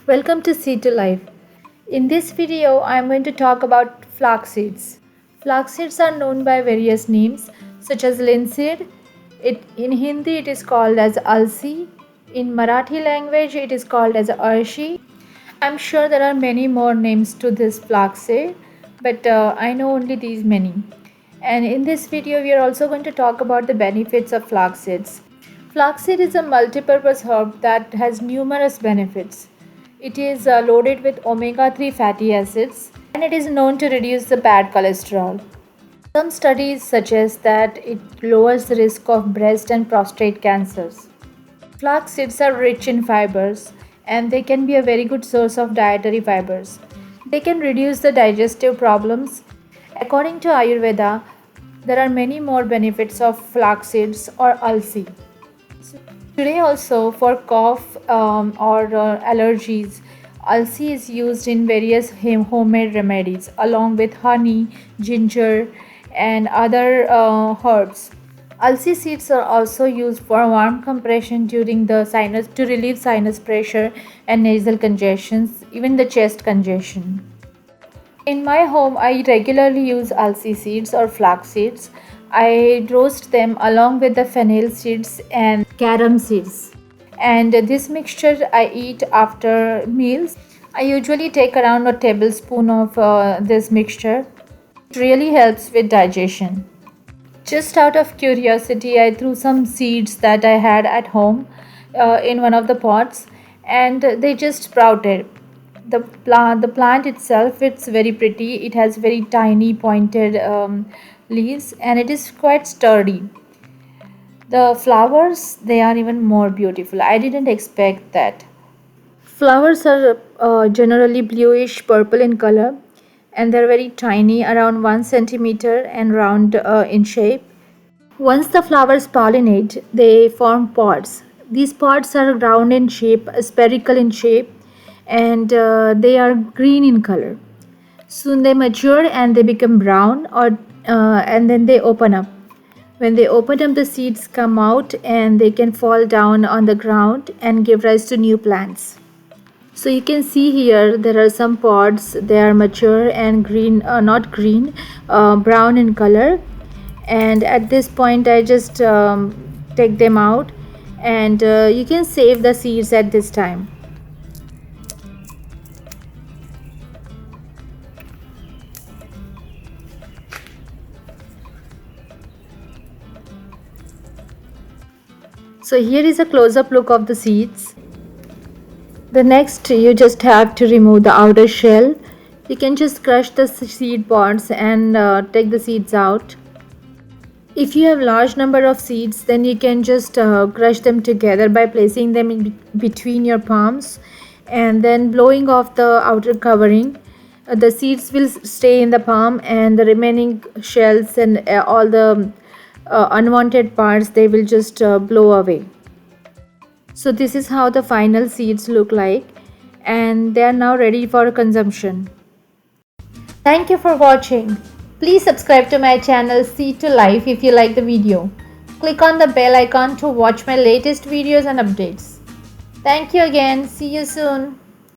Welcome to Seed to Life. In this video, I am going to talk about flax seeds. Flax seeds are known by various names such as linseed. In Hindi, it is called as Alsi. In Marathi language, it is called as Arshi. I'm sure there are many more names to this flax seed, but I know only these many. And in this video, we are also going to talk about the benefits of flax seeds. Flaxseed is a multi-purpose herb that has numerous benefits. It is loaded with omega-3 fatty acids and it is known to reduce the bad cholesterol. Some studies suggest that it lowers the risk of breast and prostate cancers. Flax seeds are rich in fibers and they can be a very good source of dietary fibers. They can reduce the digestive problems. According to Ayurveda, there are many more benefits of flax seeds or Alsi. Today also for cough or allergies, Alsi is used in various homemade remedies along with honey, ginger and other herbs. Alsi seeds are also used for warm compression during the sinus to relieve sinus pressure and nasal congestions, even the chest congestion. In my home, I regularly use Alsi seeds or flax seeds. I roast them along with the fennel seeds and carom seeds. And this mixture I eat after meals. I usually take around a tablespoon of this mixture. It really helps with digestion. Just out of curiosity, I threw some seeds that I had at home in one of the pots and they just sprouted. The plant itself, it's very pretty. It has very tiny pointed leaves and it is quite sturdy. The flowers, they are even more beautiful. I didn't expect that. Flowers are generally bluish purple in color and they're very tiny, around 1 centimeter and round in shape. Once the flowers pollinate, they form pods. These pods are round in shape, spherical in shape, and they are green in color. Soon they mature and they become brown and then they open up. When they open up, the seeds come out and they can fall down on the ground and give rise to new plants. So you can see here there are some pods. They are mature and green, not green, brown in color. And at this point I just take them out and you can save the seeds at this time. So here is a close-up look of the seeds. The next, you just have to remove the outer shell. You can just crush the seed pods and take the seeds out. If you have large number of seeds, then you can just crush them together by placing them in between your palms and then blowing off the outer covering. The seeds will stay in the palm and the remaining shells and all the unwanted parts, they will just blow away. So this is how the final seeds look like and they are now ready for consumption. Thank you for watching. Please subscribe to my channel Seed to Life if you like the video. Click on the bell icon to watch my latest videos and updates. Thank you again. See you soon.